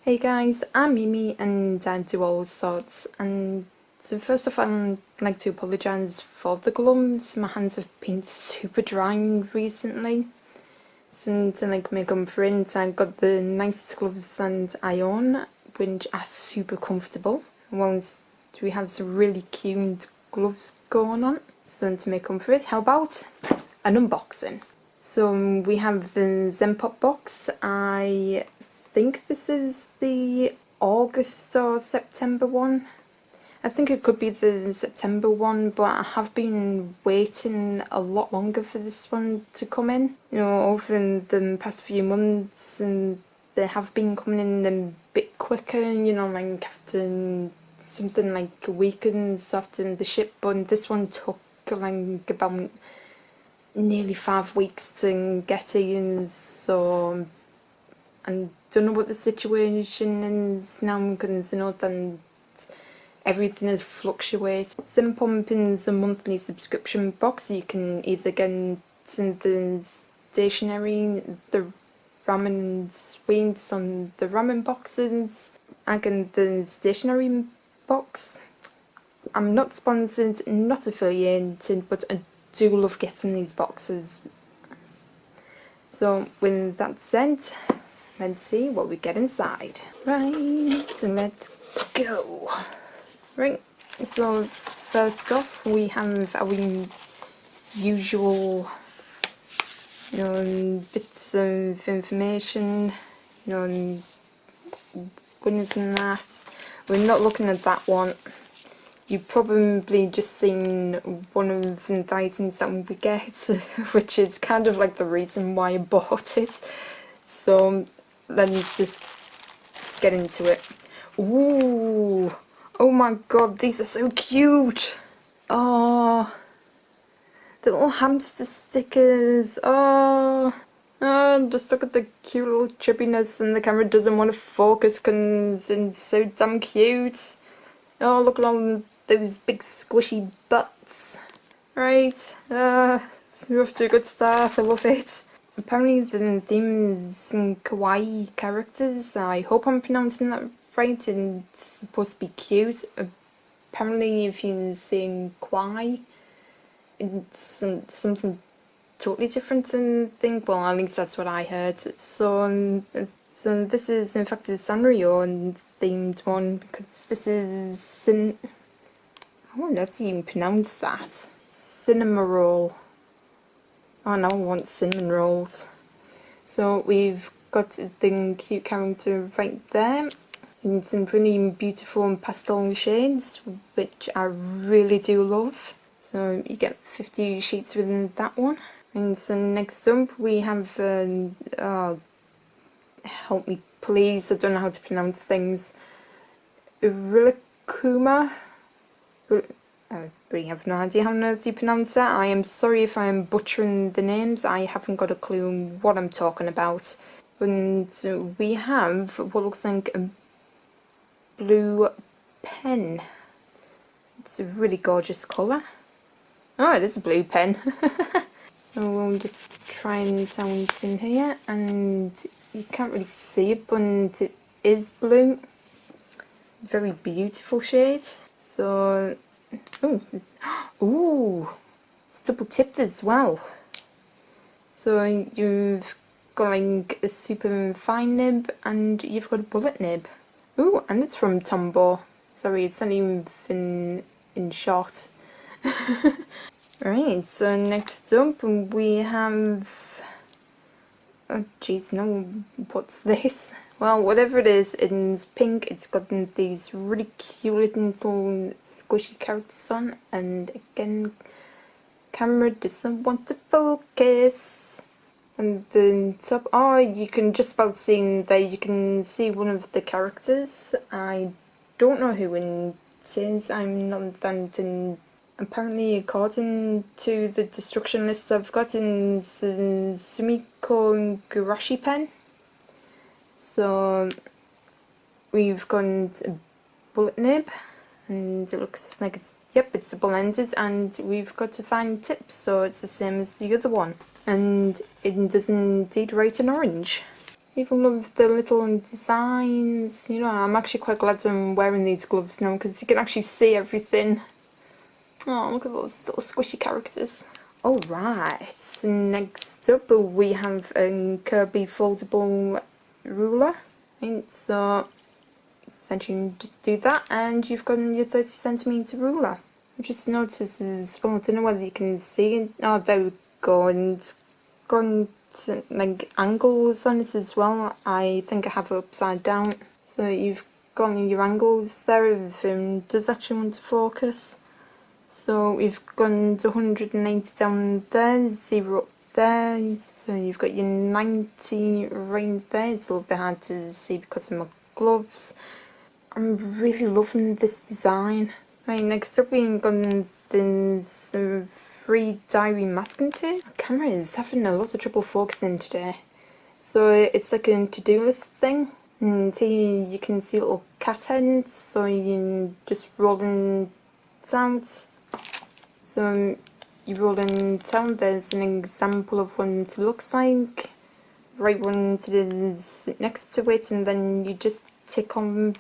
Hey guys, I'm MeeMee and I do Allsorts, and so first off I'd like to apologise for the gloves. My hands have been super dry recently. So to make up for it, I got the nicest gloves that I own, which are super comfortable. Once we have some really cute gloves going on. So to make up for it, how about an unboxing? So we have the Zenpop box. I think this is the August or September one. I think it could be the September one, but I have been waiting a lot longer for this one to come in. You know, over the past few months, and they have been coming in a bit quicker, you know, like after something like a week and so after the ship, but this one took like about nearly 5 weeks to get in, so I don't know what the situation is now because you know that everything is fluctuating. Zenpop is a monthly subscription box. You can either get the stationery, the ramen and sweets on the ramen boxes, I get the stationery box. I'm not sponsored, not affiliated, but I do love getting these boxes. So with that said, let's see what we get inside. Right, let's go. Right, so first off we have our usual, you know, bits of information, you know, winners and that. We're not looking at that one. You've probably just seen one of the items that we get, which is kind of like the reason why I bought it. So let's just get into it. Ooh! Oh my god, these are so cute! Oh, the little hamster stickers. Oh, just look at the cute little chippiness, and the camera doesn't want to focus because it's so damn cute. Oh, look at all those big squishy butts. Right, we're off to a good start. I love it. Apparently the theme is some Kawaii characters. I hope I'm pronouncing that right, and it's supposed to be cute. Apparently if you're saying Kawaii, it's something totally different to think. Well, at least that's what I heard. So this is in fact a Sanrio themed one, because this is I wonder how to even pronounce that. Cinema roll. Oh, now I want cinnamon rolls. So we've got the cute character right there in some pretty beautiful and pastel shades, which I really do love. So you get 50 sheets within that one. And so next up we have, help me please, I don't know how to pronounce things. Rilakkuma. I really have no idea how on earth you pronounce that. I am sorry if I am butchering the names. I haven't got a clue what I'm talking about. And we have what looks like a blue pen. It's a really gorgeous colour. Oh, it is a blue pen. So we'll just try and sound in here, and you can't really see it, but it is blue. Very beautiful shade. So, ooh, it's double tipped as well. So you've got like a super fine nib, and you've got a bullet nib. Ooh, and it's from Tombow. Sorry, it's not even in shot. Right, so next up we have, oh jeez, no, what's this? Well, whatever it is, it's pink. It's got these really cute little squishy characters on, and again, camera doesn't want to focus. And the top, oh, you can just about see there, you can see one of the characters. I don't know who it is. I'm not that. Apparently, according to the destruction list I've got, in Sumiko Gurashi pen. So we've got a bullet nib, and it looks like it's, yep, it's double-ended, and we've got to find tips, so it's the same as the other one. And it does indeed write in orange. Even love the little designs. You know, I'm actually quite glad I'm wearing these gloves now because you can actually see everything. Oh, look at those little squishy characters. Alright, next up we have a Kirby foldable ruler. And so essentially you just do that and you've got your 30cm ruler. I just noticed as well, I don't know whether you can see it. Oh, there we go, and it's got like angles on it as well. I think I have it upside down. So you've got your angles there if it does actually want to focus. So we've gone to 180 down there, 0 up there, so you've got your 90 right there. It's a little bit hard to see because of my gloves. I'm really loving this design. Right, next up we've got this free diary masking tape. The camera is having a lot of trouble focusing today. So it's like a to-do list thing. And here you can see little cat heads, so you can just rolling it out. So you roll in down, there's an example of what it looks like. Right one is next to it, and then you just tick on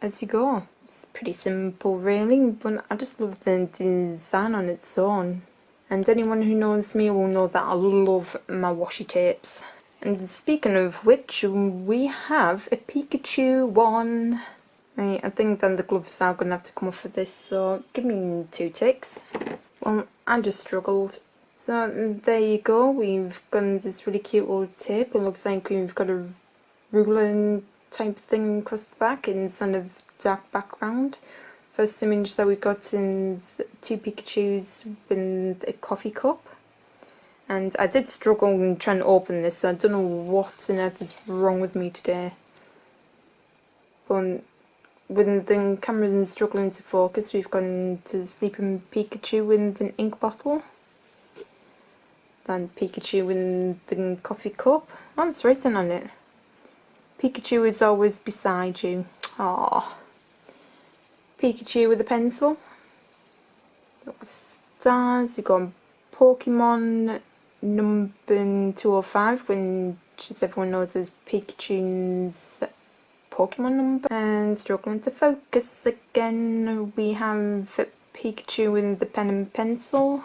as you go. It's pretty simple really, but I just love the design on its own. And anyone who knows me will know that I love my washi tapes. And speaking of which, we have a Pikachu one. Right, I think then the gloves are going to have to come off for this, so give me 2 ticks. Well, I just struggled. So there you go, we've got this really cute old tape. It looks like we've got a ruler type thing across the back in sort of dark background. First image that we got is 2 Pikachus with a coffee cup. And I did struggle in trying to open this, so I don't know what on earth is wrong with me today. But when the camera is struggling to focus, we've gone to Sleeping Pikachu with an ink bottle. Then Pikachu with the coffee cup. Oh, it's written on it. Pikachu is always beside you. Aww. Pikachu with a pencil. Stars. We've got Pokemon number 205, which as everyone knows is Pikachu's Pokemon number. And struggling to focus again, we have Pikachu with the pen and pencil,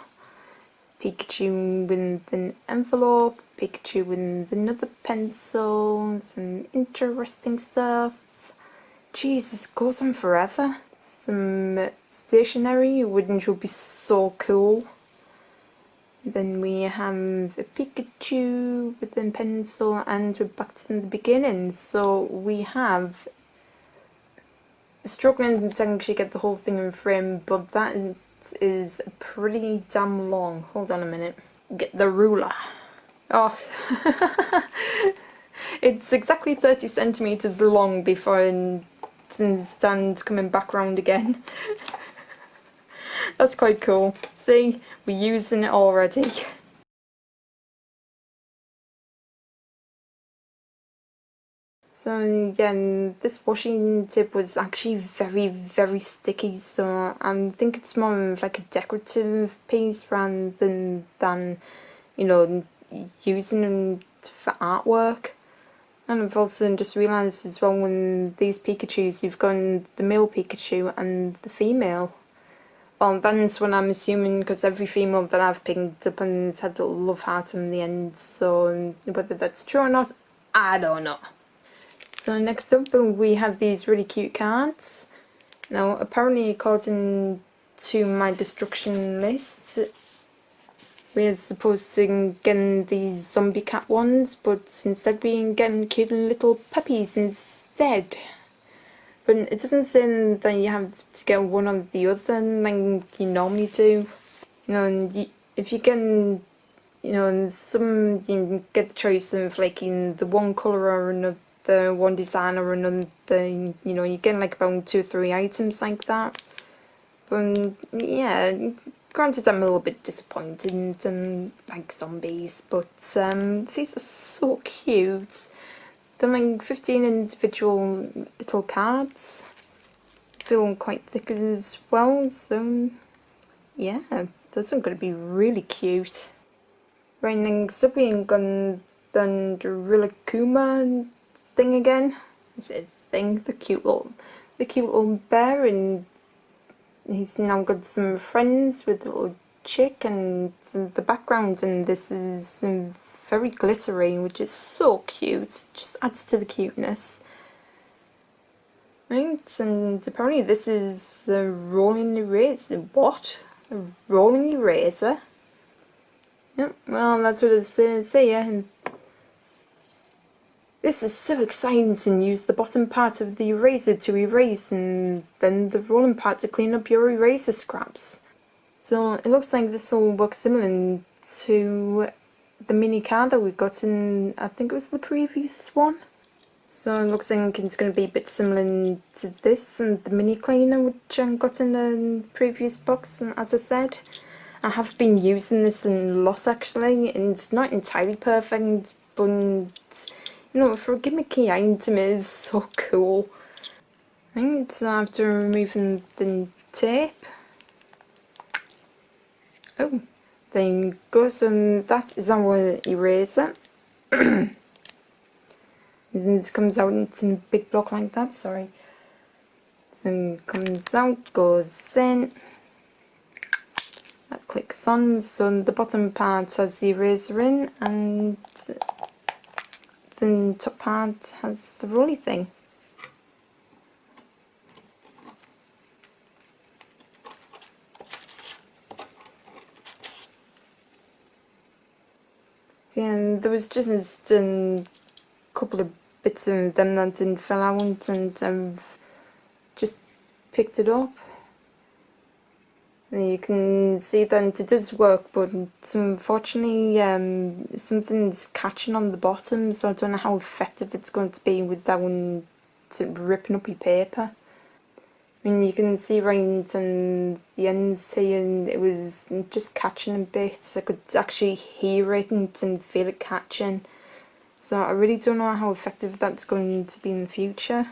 Pikachu with an envelope, Pikachu with another pencil, some interesting stuff. Jeez, this goes on forever. Some stationery, which would be so cool. Then we have a Pikachu with a pencil, and we're back to the beginning. So we have struggling to actually get the whole thing in frame, but that is pretty damn long. Hold on a minute. Get the ruler. Oh, it's exactly 30 centimeters long before it stands coming back round again. That's quite cool. See, we're using it already. So again, this washing tip was actually very sticky, so I think it's more of like a decorative piece rather than you know, using them for artwork. And I've also just realised as well, when these Pikachus, you've got the male Pikachu and the female. Well, that's what I'm assuming, because every female that I've picked up and it's had a little love heart in the end, so whether that's true or not, I don't know. So next up we have these really cute cards. Now apparently, according to my destruction list, we're supposed to get these zombie cat ones, but instead we're getting cute little puppies instead. But it doesn't say that you have to get one or the other like you normally do. You know, if you get, you know, some, you get the choice of like in the one colour or another, one design or another. You know, you get like about 2 or 3 items like that. But yeah, granted I'm a little bit disappointed in like zombies, but these are so cute. They're like 15 individual little cards. Feel quite thick as well, so yeah, those are going to be really cute. Right, next up we've got the Rilakkuma thing again. It's a thing, the cute little bear, and he's now got some friends with the little chick and the background, and this is very glittery, which is so cute. It just adds to the cuteness. Right, and apparently this is the rolling eraser. What? A rolling eraser? Yep, well, that's what it says here. This is so exciting to use the bottom part of the eraser to erase and then the rolling part to clean up your eraser scraps. So it looks like this will work similar to the mini car that we got in, I think it was the previous one. So it looks like it's going to be a bit similar to this and the mini cleaner which I got in the previous box, and as I said, I have been using this a lot actually, and it's not entirely perfect, but you know, for a gimmicky item it is so cool. Right, so after removing the tape, oh, there you go, so that is our eraser. This comes out in a big block like that, sorry. So it comes out, goes in, that clicks on, so the bottom part has the eraser in and the top part has the rolly thing. So yeah, there was just a couple of bits of them that didn't fall out, and I've just picked it up. And you can see that it does work, but unfortunately something's catching on the bottom, so I don't know how effective it's going to be without ripping up your paper. I mean, you can see right on the ends here, and it was just catching a bit. I could actually hear it and feel it catching. So I really don't know how effective that's going to be in the future.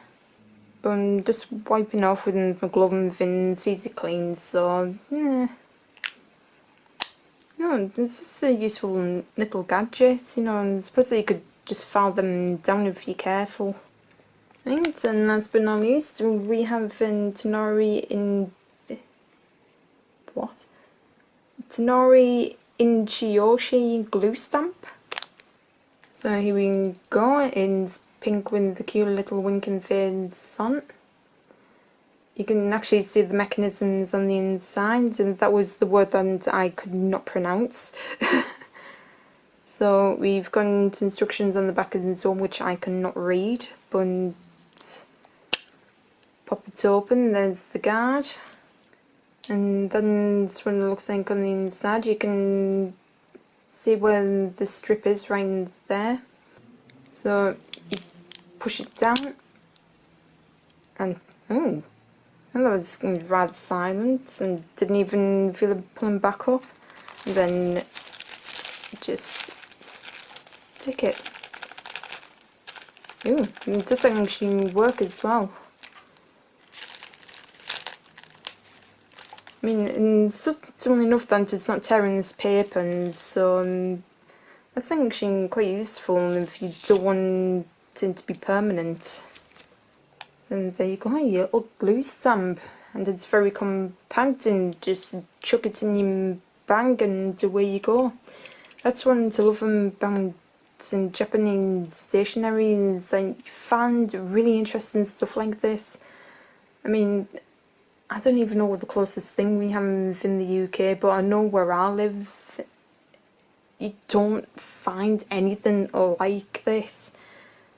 But I'm just wiping off with my glove and it's easy clean, so yeah. No, it's just a useful little gadget, you know, and I suppose that you could just file them down if you're careful. Right, and last but not least, we have Tonori in... what? Tonori Inchiyoshi glue stamp. So here we go, it's pink with the cute little winking face on. You can actually see the mechanisms on the inside, and that was the word that I could not pronounce. So we've got instructions on the back of the zone which I cannot read, but pop it open, there's the guard. And then that's what it looks like on the inside. You can see where the strip is right there. So you push it down, and oh, that was rather silent and didn't even feel it pulling back up. And then just stick it. Ooh, it does actually work as well. I mean, and certainly enough that it's not tearing this paper, and so that's actually quite useful if you don't want it to be permanent. So there you go, your little glue stamp, and it's very compact, and just chuck it in your bag and away you go. That's one to love about in Japanese stationery, is I find really interesting stuff like this. I mean, I don't even know what the closest thing we have in the UK, but I know where I live, you don't find anything like this.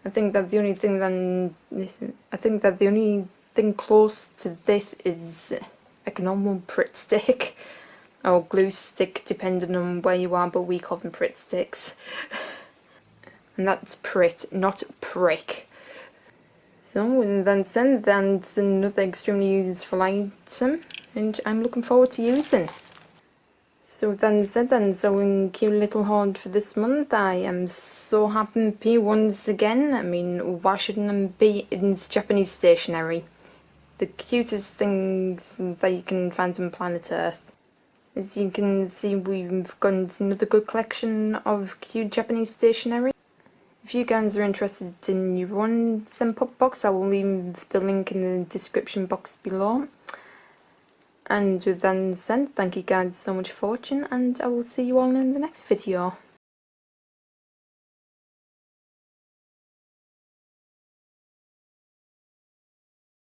I think that the only thing close to this is like a normal Pritt stick or glue stick, depending on where you are, but we call them Pritt sticks. And that's Pritt, not prick. So, and that's another extremely useful item, and I'm looking forward to using. So so in cute little haul for this month. I am so happy once again. I mean, why shouldn't I be in Japanese stationery? The cutest things that you can find on planet Earth. As you can see, we've got another good collection of cute Japanese stationery. If you guys are interested in your own Zenpop box, I will leave the link in the description box below. And with that said, thank you guys so much for watching, and I will see you all in the next video.